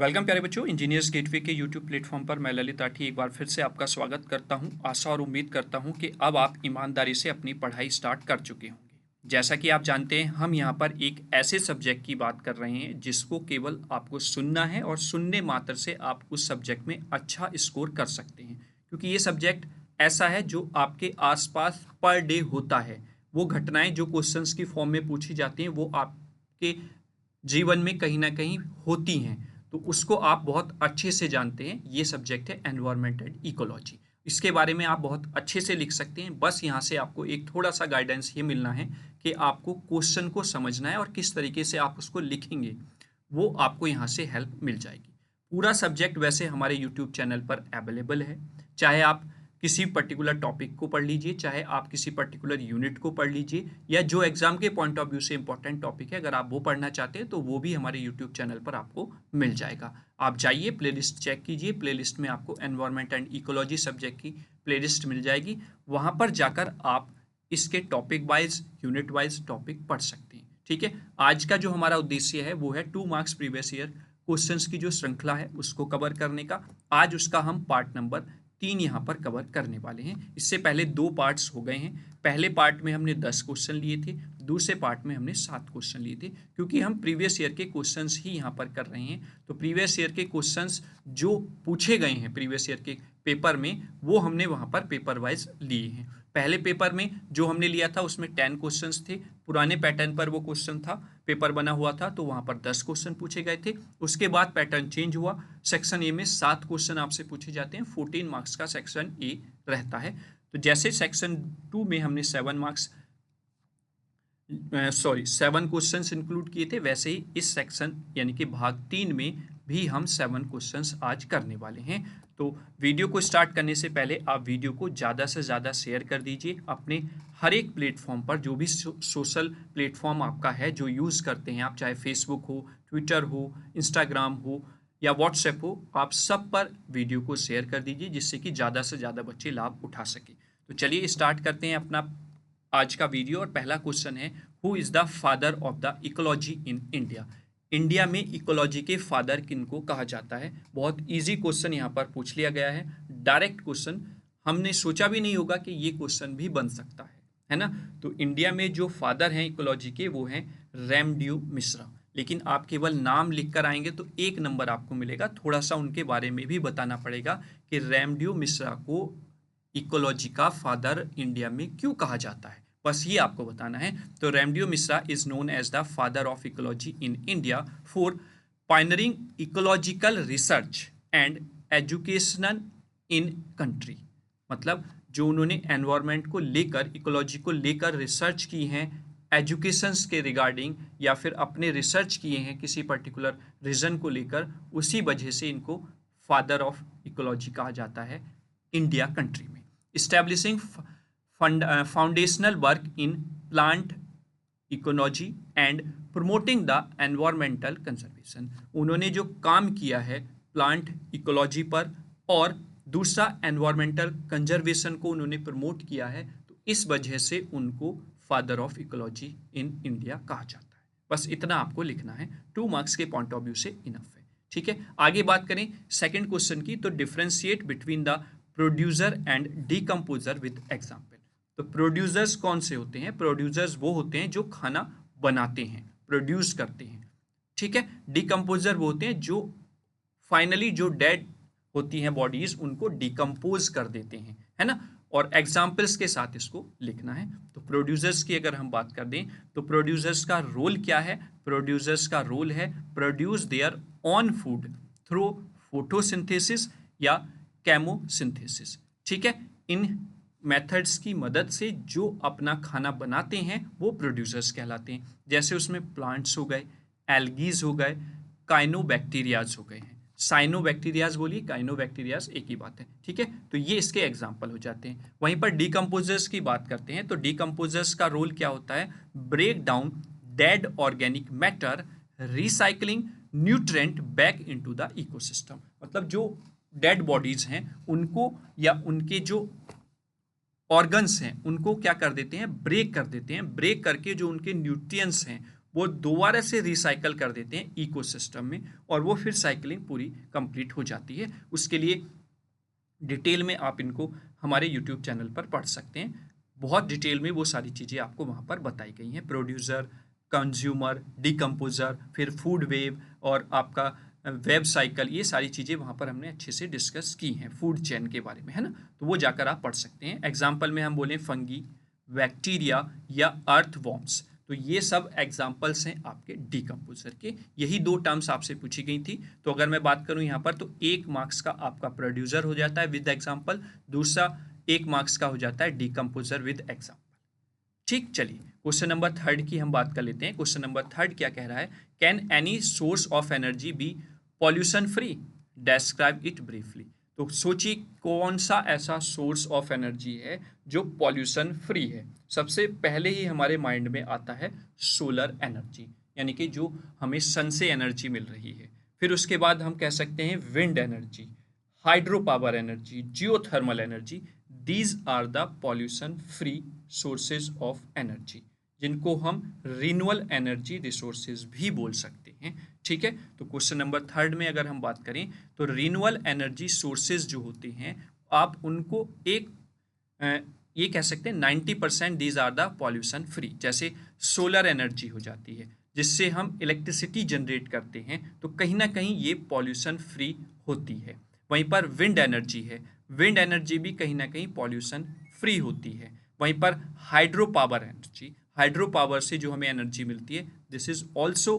Welcome प्यारे बच्चों, engineers gateway के यूट्यूब प्लेटफॉर्म पर मैं ललित आठी एक बार फिर से आपका स्वागत करता हूं। आशा और उम्मीद करता हूं कि अब आप ईमानदारी से अपनी पढ़ाई स्टार्ट कर चुके होंगे। जैसा कि आप जानते हैं, हम यहां पर एक ऐसे सब्जेक्ट की बात कर रहे हैं जिसको केवल आपको सुनना है और सुनने मात्र से आप उस सब्जेक्ट में अच्छा स्कोर कर सकते हैं, क्योंकि ये सब्जेक्ट ऐसा है जो आपके आसपास पर डे होता है। वो घटनाएं जो क्वेश्चंस की फॉर्म में पूछी जाती हैं वो आपके जीवन में कहीं ना कहीं होती हैं, तो उसको आप बहुत अच्छे से जानते हैं। ये सब्जेक्ट है एनवायरनमेंट एंड इकोलॉजी। इसके बारे में आप बहुत अच्छे से लिख सकते हैं। बस यहाँ से आपको एक थोड़ा सा गाइडेंस ये मिलना है कि आपको क्वेश्चन को समझना है और किस तरीके से आप उसको लिखेंगे, वो आपको यहाँ से हेल्प मिल जाएगी। पूरा सब्जेक्ट वैसे हमारे यूट्यूब चैनल पर अवेलेबल है। चाहे आप किसी पर्टिकुलर टॉपिक को पढ़ लीजिए, चाहे आप किसी पर्टिकुलर यूनिट को पढ़ लीजिए, या जो एग्जाम के पॉइंट ऑफ व्यू से इंपॉर्टेंट टॉपिक है अगर आप वो पढ़ना चाहते हैं तो वो भी हमारे यूट्यूब चैनल पर आपको मिल जाएगा। आप जाइए, प्लेलिस्ट चेक कीजिए। प्लेलिस्ट में आपको एनवायरनमेंट एंड इकोलॉजी सब्जेक्ट की प्लेलिस्ट मिल जाएगी। वहाँ पर जाकर आप इसके topic wise, unit wise topic पढ़ सकते हैं। ठीक है, आज का जो हमारा उद्देश्य है वो है 2 मार्क्स प्रीवियस ईयर क्वेश्चंस की जो श्रृंखला है उसको कवर करने का। आज उसका हम पार्ट नंबर 3 यहाँ पर कवर करने वाले हैं। इससे पहले 2 पार्ट्स हो गए हैं। पहले पार्ट में हमने 10 क्वेश्चन लिए थे, दूसरे पार्ट में हमने 7 क्वेश्चन लिए थे। क्योंकि हम प्रीवियस ईयर के क्वेश्चंस ही यहाँ पर कर रहे हैं, तो प्रीवियस ईयर के क्वेश्चंस जो पूछे गए हैं प्रीवियस ईयर के पेपर में वो हमने वहाँ पर पेपर वाइज लिए हैं। पहले पेपर में जो हमने लिया था उसमें 10 क्वेश्चंस थे। पुराने पैटर्न पर वो क्वेश्चन था, पेपर बना हुआ था, तो वहाँ पर 10 क्वेश्चन पूछे गए थे। उसके बाद पैटर्न चेंज हुआ। सेक्शन ए में 7 क्वेश्चन आपसे पूछे जाते हैं। 14 मार्क्स का सेक्शन ए रहता है। तो जैसे सेक्शन 2 में हमने 7 क्वेश्चंस इंक्लूड किए थे, वैसे ही इस सेक्शन यानी कि भाग 3 में भी हम 7 क्वेश्चंस आज करने वाले हैं। तो वीडियो को स्टार्ट करने से पहले आप वीडियो को ज़्यादा से ज़्यादा शेयर कर दीजिए अपने हर एक प्लेटफॉर्म पर, जो भी सोशल प्लेटफॉर्म आपका है जो यूज़ करते हैं आप, चाहे फेसबुक हो, ट्विटर हो, इंस्टाग्राम हो या व्हाट्सएप हो, आप सब पर वीडियो को शेयर कर दीजिए जिससे कि ज़्यादा से ज़्यादा बच्चे लाभ उठा सकें। तो चलिए स्टार्ट करते हैं अपना आज का वीडियो। और पहला क्वेश्चन है, who is the father of the ecology in India. India में इकोलॉजी के फादर किनको कहा जाता है। बहुत इजी क्वेश्चन यहाँ पर पूछ लिया गया है, डायरेक्ट क्वेश्चन। हमने सोचा भी नहीं होगा कि ये क्वेश्चन भी बन सकता है ना। तो इंडिया में जो फादर हैं इकोलॉजी के वो हैं रैमड्यू मिश्रा। लेकिन आप केवल नाम लिख कर आएंगे तो 1 नंबर आपको मिलेगा। थोड़ा सा उनके बारे में भी बताना पड़ेगा कि रैमड्यू मिश्रा को इकोलॉजी का फादर इंडिया में क्यों कहा जाता है, बस ये आपको बताना है। तो Ramdeo Mishra is known as the father of ecology in India for pioneering ecological research and educational in country. मतलब जो उन्होंने एनवायरनमेंट को लेकर, इकोलॉजी को लेकर रिसर्च की हैं, एजुकेशंस के रिगार्डिंग, या फिर अपने रिसर्च किए हैं किसी पर्टिकुलर रीजन को लेकर, उसी वजह से इनको फादर ऑफ इकोलॉजी कहा जाता है इंडिया कंट्री में। Establishing foundational work in plant ecology and promoting the environmental conservation. उन्होंने जो काम किया है प्लांट इकोलॉजी पर और दूसरा एनवायरमेंटल कंजर्वेशन को उन्होंने प्रमोट किया है, तो इस वजह से उनको father of ecology in India कहा जाता है। बस इतना आपको लिखना है, 2 मार्क्स के पॉइंट ऑफ व्यू से इनफ है। ठीक है, आगे बात करें सेकंड क्वेश्चन की, तो differentiate between the producer and decomposer with example. तो प्रोड्यूसर्स कौन से होते हैं? प्रोड्यूसर्स वो होते हैं जो खाना बनाते हैं, प्रोड्यूस करते हैं। ठीक है, डीकम्पोजर वो होते हैं जो फाइनली जो डेड होती हैं बॉडीज उनको डिकम्पोज कर देते हैं, है ना। और एग्जाम्पल्स के साथ इसको लिखना है। तो प्रोड्यूसर्स की अगर हम बात कर दें तो प्रोड्यूसर्स का रोल क्या है? प्रोड्यूसर्स का रोल है produce their on food through photosynthesis या केमोसिंथेसिस। ठीक है, इन मेथड्स की मदद से जो अपना खाना बनाते हैं वो प्रोड्यूसर्स कहलाते हैं। जैसे उसमें प्लांट्स हो गए, एल्गीज हो गए, काइनोबैक्टीरियाज हो गए हैं। साइनोबैक्टीरियाज बोलिए, काइनोबैक्टीरियाज एक ही बात है। ठीक है, तो ये इसके एग्जाम्पल हो जाते हैं। वहीं पर डीकम्पोजर्स की बात करते हैं तो डीकम्पोजर्स का रोल क्या होता है? Break down dead organic matter, recycling nutrient back into the ecosystem. मतलब जो डेड बॉडीज हैं उनको या उनके जो ऑर्गन्स हैं उनको क्या कर देते हैं? ब्रेक कर देते हैं। ब्रेक करके जो उनके न्यूट्रिएंट्स हैं वो दोबारा से रिसाइकल कर देते हैं इकोसिस्टम में, और वो फिर साइकिलिंग पूरी कंप्लीट हो जाती है। उसके लिए डिटेल में आप इनको हमारे यूट्यूब चैनल पर पढ़ सकते हैं। बहुत डिटेल में वो सारी चीज़ें आपको वहाँ पर बताई गई हैं, प्रोड्यूसर, कंज्यूमर, डिकम्पोजर, फिर फूड वेव और आपका वेब साइकिल, ये सारी चीज़ें वहाँ पर हमने अच्छे से डिस्कस की हैं फूड चेन के बारे में, है ना। तो वो जाकर आप पढ़ सकते हैं। एग्जाम्पल में हम बोलें फंगी, बैक्टीरिया या अर्थवॉर्म्स, तो ये सब एग्जाम्पल्स हैं आपके डिकम्पोजर के। यही दो टर्म्स आपसे पूछी गई थी। तो अगर मैं बात करूं यहाँ पर, तो 1 मार्क्स का आपका प्रोड्यूसर हो जाता है विद एग्जाम्पल, दूसरा 1 मार्क्स का हो जाता है डिकम्पोजर विद एग्जाम्पल। ठीक, चलिए क्वेश्चन नंबर 3 की हम बात कर लेते हैं। क्वेश्चन नंबर 3 क्या कह रहा है, can any source of energy be pollution free, describe it briefly. तो सोचिए कौन सा ऐसा सोर्स ऑफ एनर्जी है जो पॉल्यूशन फ्री है। सबसे पहले ही हमारे माइंड में आता है सोलर एनर्जी, यानी कि जो हमें सन से एनर्जी मिल रही है। फिर उसके बाद हम कह सकते हैं wind energy, hydro power energy, geothermal energy. These are the pollution free sources of energy, जिनको हम रिन्यूएबल एनर्जी रिसोर्सेज भी बोल सकते हैं। ठीक है, तो क्वेश्चन नंबर 3 में अगर हम बात करें तो रिन्यूएबल एनर्जी सोर्सेज जो होते हैं, आप उनको ये कह सकते हैं 90% these are the pollution free. जैसे सोलर एनर्जी हो जाती है, जिससे हम इलेक्ट्रिसिटी जनरेट करते हैं, तो कहीं ना कहीं ये पॉल्यूशन फ्री होती है। वहीं पर विंड एनर्जी है, विंड एनर्जी भी कहीं ना कहीं पॉल्यूशन फ्री होती है। वहीं पर hydro power energy, hydro power से जो हमें एनर्जी मिलती है, this is also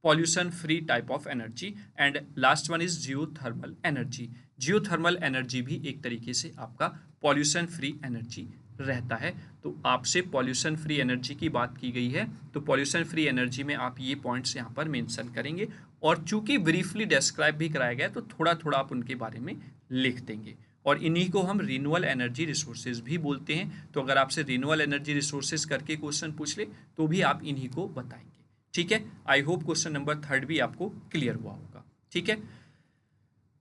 pollution free type of energy। and last one is geothermal energy। geothermal energy भी एक तरीके से आपका pollution free energy रहता है। तो आपसे pollution free energy की बात की गई है, तो pollution free energy में आप ये पॉइंट्स यहाँ पर मेंशन करेंगे, और चूंकि ब्रीफली डिस्क्राइब भी कराया गया तो थोड़ा थोड़ा आप उनके बारे में लिख देंगे। और इन्हीं को हम रिन्यूएबल एनर्जी रिसोर्सेज भी बोलते हैं। तो अगर आपसे रिन्यूएबल एनर्जी रिसोर्सेज करके क्वेश्चन पूछ ले तो भी आप इन्हीं को बताएंगे। ठीक है, आई होप क्वेश्चन नंबर 3 भी आपको क्लियर हुआ होगा। ठीक है,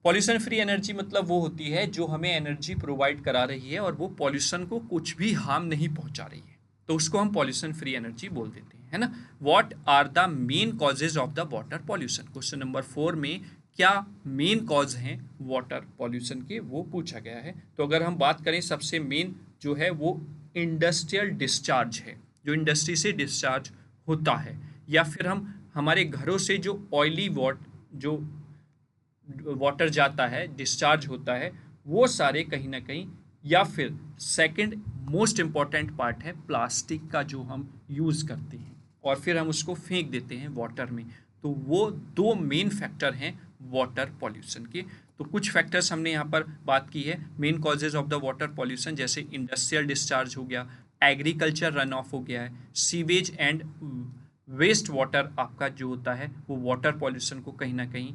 पॉल्यूशन फ्री एनर्जी मतलब वो होती है जो हमें एनर्जी प्रोवाइड करा रही है और वो पॉल्यूशन को कुछ भी हार्म नहीं पहुंचा रही है, तो उसको हम पॉल्यूशन फ्री एनर्जी बोल देते हैं, है ना। What are the main causes of the water pollution, question number 4 में क्या मेन कॉज हैं वाटर पॉल्यूशन के, वो पूछा गया है। तो अगर हम बात करें, सबसे मेन जो है वो इंडस्ट्रियल डिस्चार्ज है, जो इंडस्ट्री से डिस्चार्ज होता है, या फिर हम हमारे घरों से जो ऑयली जो वाटर जाता है, डिस्चार्ज होता है, वो सारे कहीं ना कहीं, या फिर सेकंड मोस्ट इम्पॉर्टेंट पार्ट है प्लास्टिक का जो हम यूज़ करते हैं और फिर हम उसको फेंक देते हैं वाटर में। तो वो दो मेन फैक्टर हैं वाटर पॉल्यूशन के। तो कुछ फैक्टर्स हमने यहाँ पर बात की है, main causes of the water pollution, जैसे इंडस्ट्रियल डिस्चार्ज हो गया, एग्रीकल्चर रन ऑफ हो गया है, सीवेज एंड वेस्ट वाटर आपका जो होता है वो वाटर पॉल्यूशन को कहीं ना कहीं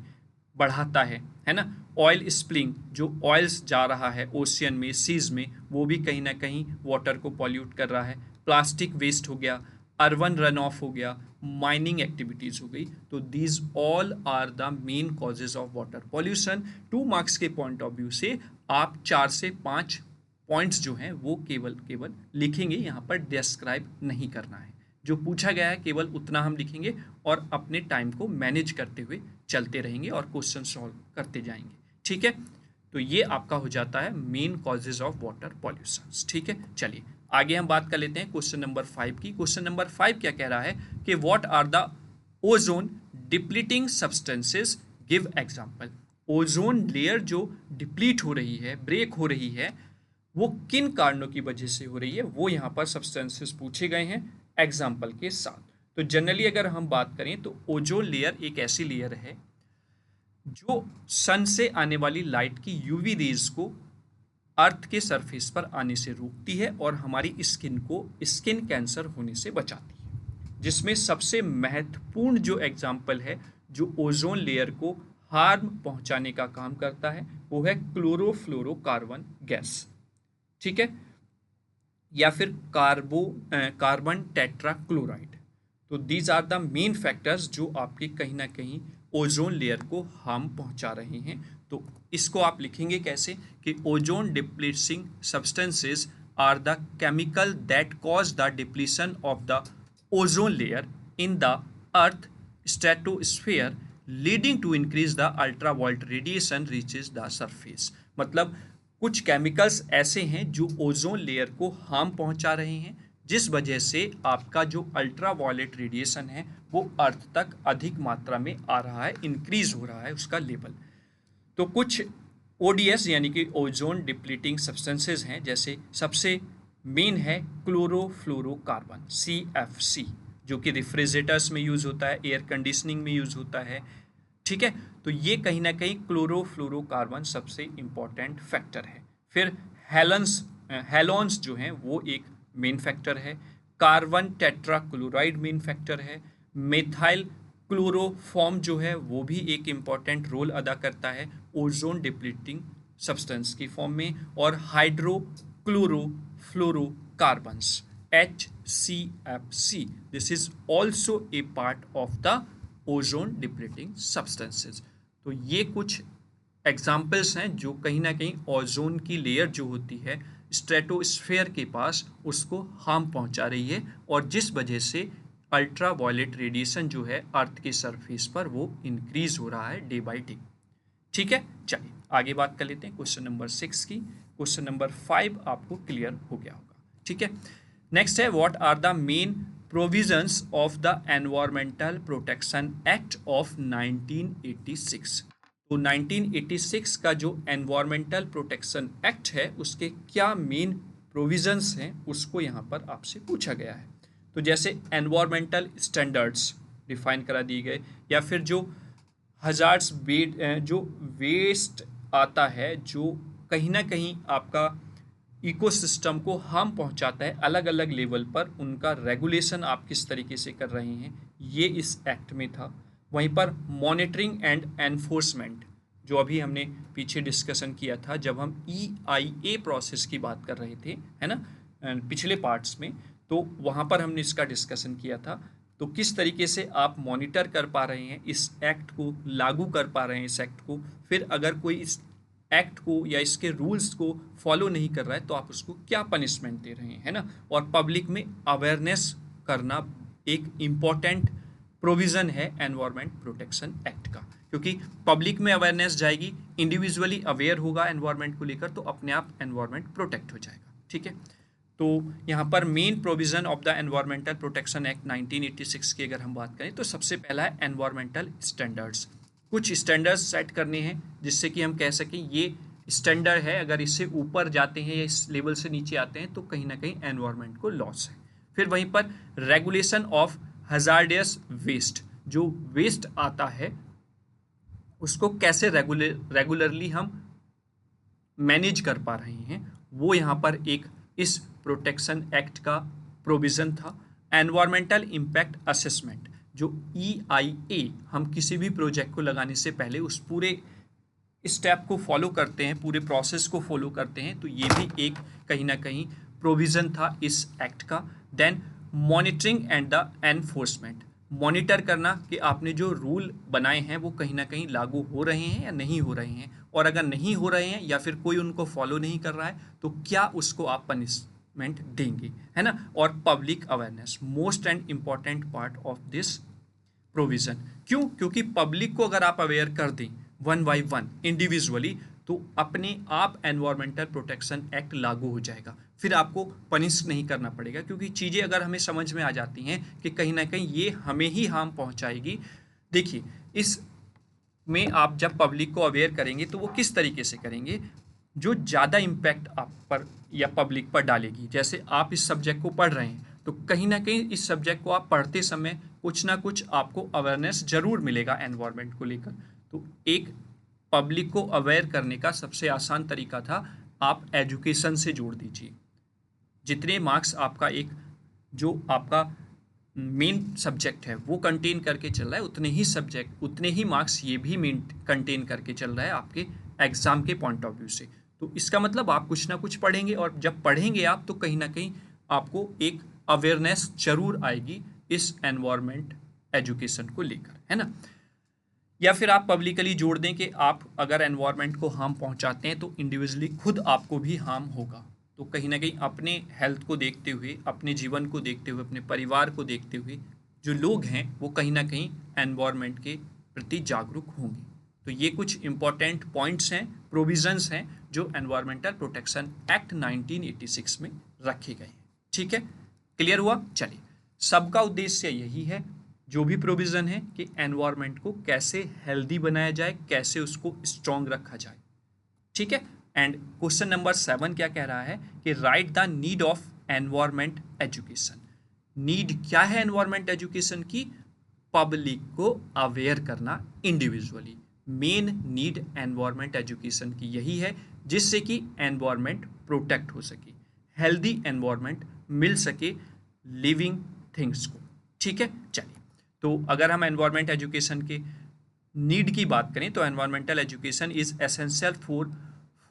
बढ़ाता है ना। ऑयल स्प्लिंग, जो ऑयल्स जा रहा है ओशियन में, सीज में, वो भी कहीं ना कहीं वाटर को पॉल्यूट कर रहा है। प्लास्टिक वेस्ट हो गया, अर्बन रन ऑफ हो गया, माइनिंग एक्टिविटीज़ हो गई। तो these all are the main causes of water pollution. 2 marks के पॉइंट ऑफ व्यू से आप 4 से 5 पॉइंट्स जो हैं वो केवल लिखेंगे, यहाँ पर डिस्क्राइब नहीं करना है। जो पूछा गया है केवल उतना हम लिखेंगे और अपने टाइम को मैनेज करते हुए चलते रहेंगे और क्वेश्चन सॉल्व करते जाएंगे। ठीक है, तो ये आपका हो जाता है main causes of water pollution. ठीक है, चलिए आगे हम बात कर लेते हैं क्वेश्चन नंबर 5 की। क्वेश्चन नंबर 5 क्या कह रहा है कि what are the ozone depleting substances, give example. Ozone layer जो डिप्लीट हो रही है, ब्रेक हो रही है, वो किन कारणों की वजह से हो रही है, वो यहाँ पर सब्सटेंसेस पूछे गए हैं एग्जाम्पल के साथ। तो जनरली अगर हम बात करें तो ओजोन लेयर एक ऐसी लेयर है जो सन से आने वाली लाइट की यूवी रेज को अर्थ के सरफेस पर आने से रोकती है और हमारी स्किन को स्किन कैंसर होने से बचाती है। जिसमें सबसे महत्वपूर्ण जो एग्जाम्पल है जो ओजोन लेयर को हार्म पहुंचाने का काम करता है, वो है क्लोरोफ्लोरोकार्बन गैस। ठीक है, या फिर कार्बन टेट्राक्लोराइड। तो these are the main factors जो आपके कहीं ना कहीं ओजोन लेयर को हार्म पहुंचा रहे हैं। तो इसको आप लिखेंगे कैसे कि ozone depleting substances are the chemical that cause the depletion of the ozone layer in the earth stratosphere leading to increase the ultraviolet radiation reaches the surface। मतलब कुछ केमिकल्स ऐसे हैं जो ओजोन लेयर को हार्म पहुंचा रहे हैं, जिस वजह से आपका जो अल्ट्रावायलेट रेडिएशन है वो अर्थ तक अधिक मात्रा में आ रहा है, इंक्रीज हो रहा है उसका लेवल। तो कुछ ओडीएस यानी कि ओजोन डिप्लीटिंग सब्सटेंसेज हैं, जैसे सबसे मेन है क्लोरोफ्लोरोकार्बन CFC, जो कि रेफ्रिजरेटर्स में यूज़ होता है, एयर कंडीशनिंग में यूज़ होता है, ठीक है। तो ये कहीं ना कहीं क्लोरोफ्लोरोकार्बन सबसे इम्पॉर्टेंट फैक्टर है। फिर हेलोन्स जो हैं वो एक मेन फैक्टर है, कार्बन टेट्राक्लोराइड मेन फैक्टर है, मेथाइल क्लोरोफॉर्म जो है वो भी एक इम्पॉर्टेंट रोल अदा करता है ओजोन डिप्लीटिंग सब्सटेंस की फॉर्म में, और हाइड्रोक्लोरोफ्लोरोकार्बन्स HCFC, this is also a part of the ozone depleting substances. तो ये कुछ एग्जाम्पल्स हैं जो कहीं ना कहीं ओजोन की लेयर जो होती है स्ट्रेटोस्फेयर के पास उसको हार्म पहुंचा रही है, और जिस वजह से अल्ट्रा वायलेट रेडिएशन जो है अर्थ के सरफेस पर वो इंक्रीज हो रहा है डे बाय डे। ठीक है, चलिए आगे बात कर लेते हैं क्वेश्चन नंबर 6 की। क्वेश्चन नंबर 5 आपको क्लियर हो गया होगा, ठीक है। नेक्स्ट है, what are the main provisions of the environmental protection act of 1986। तो 1986 का जो एनवायरमेंटल प्रोटेक्शन एक्ट है उसके क्या मेन प्रोविजंस हैं उसको यहाँ पर आपसे पूछा गया है। तो जैसे एनवायरमेंटल स्टैंडर्ड्स डिफाइन करा दिए गए, या फिर जो हजार्ड्स जो वेस्ट आता है जो कहीं ना कहीं आपका इकोसिस्टम को हार्म पहुंचाता है अलग अलग लेवल पर, उनका रेगुलेशन आप किस तरीके से कर रहे हैं ये इस एक्ट में था। वहीं पर मॉनिटरिंग एंड एनफोर्समेंट जो अभी हमने पीछे डिस्कशन किया था जब हम EIA प्रोसेस की बात कर रहे थे, है ना, पिछले पार्ट्स में, तो वहाँ पर हमने इसका डिस्कशन किया था। तो किस तरीके से आप मॉनिटर कर पा रहे हैं इस एक्ट को, लागू कर पा रहे हैं इस एक्ट को, फिर अगर कोई इस एक्ट को या इसके रूल्स को फॉलो नहीं कर रहा है तो आप उसको क्या पनिशमेंट दे रहे हैं, है ना। और पब्लिक में अवेयरनेस करना एक इम्पॉर्टेंट प्रोविज़न है एनवायरमेंट प्रोटेक्शन एक्ट का, क्योंकि पब्लिक में अवेयरनेस जाएगी, इंडिविजुअली अवेयर होगा एनवायरमेंट को लेकर, तो अपने आप एनवायरमेंट प्रोटेक्ट हो जाएगा, ठीक है। तो यहाँ पर main provision of the environmental protection act 1986 की अगर हम बात करें तो सबसे पहला है एनवायरमेंटल स्टैंडर्ड्स। कुछ स्टैंडर्ड्स सेट करने हैं जिससे कि हम कह सकें ये स्टैंडर्ड है, अगर इससे ऊपर जाते हैं या इस लेवल से नीचे आते हैं तो कहीं ना कहीं एनवायरमेंट को लॉस है। फिर वहीं पर रेगुलेशन ऑफ हजार्डियस वेस्ट, जो वेस्ट आता है उसको कैसे रेगुलरली हम मैनेज कर पा रहे हैं, वो यहाँ पर एक इस प्रोटेक्शन एक्ट का प्रोविज़न था। एनवायरमेंटल इम्पैक्ट असेसमेंट, जो EIA, हम किसी भी प्रोजेक्ट को लगाने से पहले उस पूरे स्टेप को फॉलो करते हैं, पूरे प्रोसेस को फॉलो करते हैं, तो ये भी एक कहीं ना कहीं प्रोविज़न था इस एक्ट का। Then monitoring and the enforcement, monitor करना कि आपने जो रूल बनाए हैं वो कहीं ना कहीं लागू हो रहे हैं या नहीं हो रहे हैं, और अगर नहीं हो रहे हैं या फिर कोई उनको फॉलो नहीं कर रहा है तो क्या उसको आप पनिशमेंट देंगे, है ना। और public awareness, most and important part of this provision. क्यों? क्योंकि पब्लिक को अगर आप अवेयर कर दें वन बाई वन इंडिविजुअली तो अपने आप एनवायरमेंटल प्रोटेक्शन एक्ट लागू हो जाएगा, फिर आपको पनिश नहीं करना पड़ेगा, क्योंकि चीज़ें अगर हमें समझ में आ जाती हैं कि कहीं ना कहीं ये हमें ही हार्म पहुंचाएगी। देखिए, इस में आप जब पब्लिक को अवेयर करेंगे तो वो किस तरीके से करेंगे, जो ज़्यादा इम्पैक्ट आप पर या पब्लिक पर डालेगी। जैसे आप इस सब्जेक्ट को पढ़ रहे हैं तो कहीं ना कहीं इस सब्जेक्ट को आप पढ़ते समय कुछ ना कुछ आपको अवेयरनेस ज़रूर मिलेगा एनवायरनमेंट को लेकर। तो एक पब्लिक को अवेयर करने का सबसे आसान तरीका था, आप एजुकेशन से जोड़ दीजिए। जितने मार्क्स आपका एक जो आपका मेन सब्जेक्ट है वो कंटेन करके चल रहा है, उतने ही मार्क्स ये भी मेन कंटेन करके चल रहा है आपके एग्ज़ाम के पॉइंट ऑफ व्यू से। तो इसका मतलब आप कुछ ना कुछ पढ़ेंगे, और जब पढ़ेंगे आप तो कहीं ना कहीं आपको एक अवेयरनेस जरूर आएगी इस एनवायरमेंट एजुकेशन को लेकर, है ना। या फिर आप पब्लिकली जोड़ दें कि आप अगर एनवायरनमेंट को हार्म पहुंचाते हैं तो इंडिविजुअली खुद आपको भी हार्म होगा। तो कहीं ना कहीं अपने हेल्थ को देखते हुए, अपने जीवन को देखते हुए, अपने परिवार को देखते हुए जो लोग हैं वो कहीं ना कहीं एनवायरनमेंट के प्रति जागरूक होंगे। तो ये कुछ इंपॉर्टेंट पॉइंट्स हैं, प्रोविजंस हैं जो एनवायरमेंटल प्रोटेक्शन एक्ट 1986 में रखे गए हैं। ठीक है, क्लियर हुआ? चलिए, सबका उद्देश्य यही है, जो भी प्रोविजन है, कि एनवायरनमेंट को कैसे हेल्दी बनाया जाए, कैसे उसको स्ट्रॉन्ग रखा जाए। ठीक है, एंड क्वेश्चन नंबर 7 क्या कह रहा है कि right the need of environment education. Need क्या है एनवायरनमेंट एजुकेशन की? पब्लिक को अवेयर करना individually. Main need environment education की यही है, जिससे कि एनवायरनमेंट प्रोटेक्ट हो सके, हेल्दी एनवायरनमेंट मिल सके लिविंग थिंग्स को। ठीक है, चलिए, तो अगर हम एनवायरनमेंट एजुकेशन के नीड की बात करें तो environmental education is essential for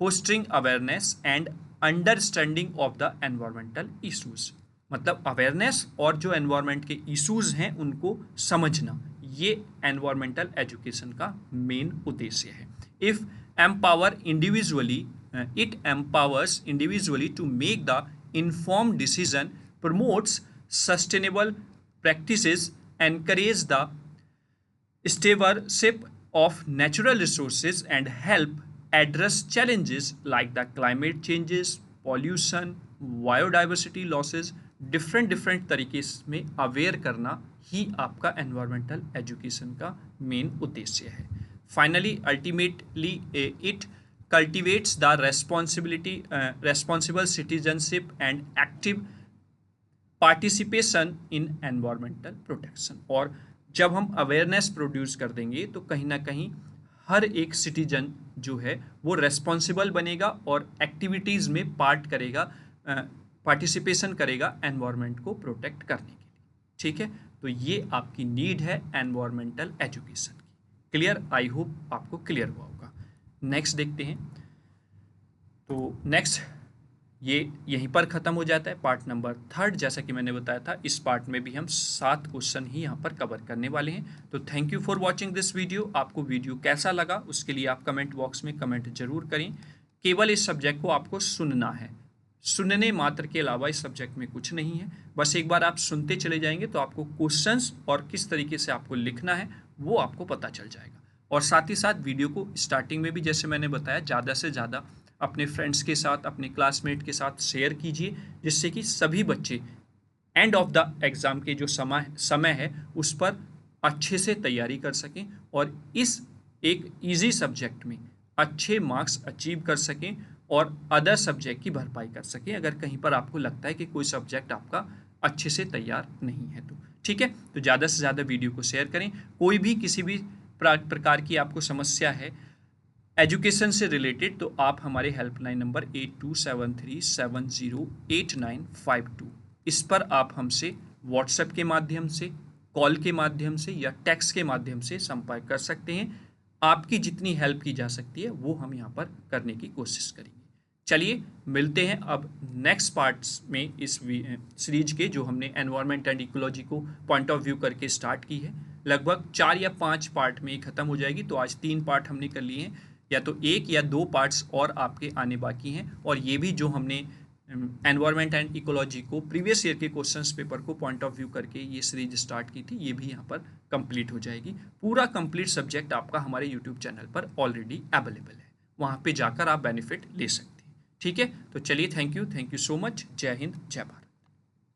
fostering awareness and understanding of the environmental issues. मतलब अवेयरनेस और जो एनवायरनमेंट के इशूज हैं उनको समझना, ये एनवायरमेंटल एजुकेशन का मेन उद्देश्य है। If empower individually it empowers individually to make the informed decision, promotes sustainable practices, encourage the stewardship of natural resources, and help address challenges like the climate changes, pollution, biodiversity losses। Different तरीके में aware करना ही आपका environmental education का main उद्देश्य है। Finally ultimately it cultivates the responsible citizenship and active participation in environmental protection। और जब हम अवेयरनेस प्रोड्यूस कर देंगे तो कहीं ना कहीं हर एक सिटीजन जो है वो रेस्पॉन्सिबल बनेगा और एक्टिविटीज़ में पार्टिसिपेशन करेगा एनवायरनमेंट को प्रोटेक्ट करने के लिए। ठीक है, तो ये आपकी नीड है एनवायरमेंटल एजुकेशन की। क्लियर? आई होप आपको क्लियर हुआ होगा। नेक्स्ट देखते हैं। तो नेक्स्ट ये यहीं पर ख़त्म हो जाता है पार्ट नंबर 3। जैसा कि मैंने बताया था, इस पार्ट में भी हम 7 क्वेश्चन ही यहाँ पर कवर करने वाले हैं। तो thank you for watching this video. आपको वीडियो कैसा लगा उसके लिए आप कमेंट बॉक्स में कमेंट जरूर करें। केवल इस सब्जेक्ट को आपको सुनना है, सुनने मात्र के अलावा इस सब्जेक्ट में कुछ नहीं है। बस एक बार आप सुनते चले जाएंगे तो आपको क्वेश्चंस और किस तरीके से आपको लिखना है वो आपको पता चल जाएगा। और साथ ही साथ वीडियो को स्टार्टिंग में भी जैसे मैंने बताया, ज़्यादा से ज़्यादा अपने फ्रेंड्स के साथ, अपने क्लासमेट के साथ शेयर कीजिए, जिससे कि सभी बच्चे एंड ऑफ द एग्ज़ाम के जो समय है उस पर अच्छे से तैयारी कर सकें और इस एक ईजी सब्जेक्ट में अच्छे मार्क्स अचीव कर सकें और अदर सब्जेक्ट की भरपाई कर सकें, अगर कहीं पर आपको लगता है कि कोई सब्जेक्ट आपका अच्छे से तैयार नहीं है तो। ठीक है, तो ज़्यादा से ज़्यादा वीडियो को शेयर करें। कोई भी किसी भी प्रकार की आपको समस्या है एजुकेशन से रिलेटेड तो आप हमारे हेल्पलाइन नंबर 8273708952 इस पर आप हमसे व्हाट्सएप के माध्यम से, कॉल के माध्यम से या टेक्स्ट के माध्यम से संपर्क कर सकते हैं। आपकी जितनी हेल्प की जा सकती है वो हम यहाँ पर करने की कोशिश करेंगे। चलिए मिलते हैं अब नेक्स्ट पार्ट्स में इस सीरीज के, जो हमने एनवायरनमेंट एंड इकोलॉजी को पॉइंट ऑफ व्यू करके स्टार्ट की है। लगभग 4 या 5 पार्ट में ख़त्म हो जाएगी। तो आज 3 पार्ट हमने कर लिए हैं, या तो 1 या 2 पार्ट्स और आपके आने बाकी हैं। और ये भी जो हमने एनवायरनमेंट एंड इकोलॉजी को प्रीवियस ईयर के क्वेश्चंस पेपर को पॉइंट ऑफ व्यू करके ये सीरीज स्टार्ट की थी, ये भी यहाँ पर कंप्लीट हो जाएगी। पूरा कंप्लीट सब्जेक्ट आपका हमारे यूट्यूब चैनल पर ऑलरेडी अवेलेबल है, वहाँ पे जाकर आप बेनिफिट ले सकते हैं। ठीक है, तो चलिए थैंक यू सो मच। जय हिंद, जय भारत।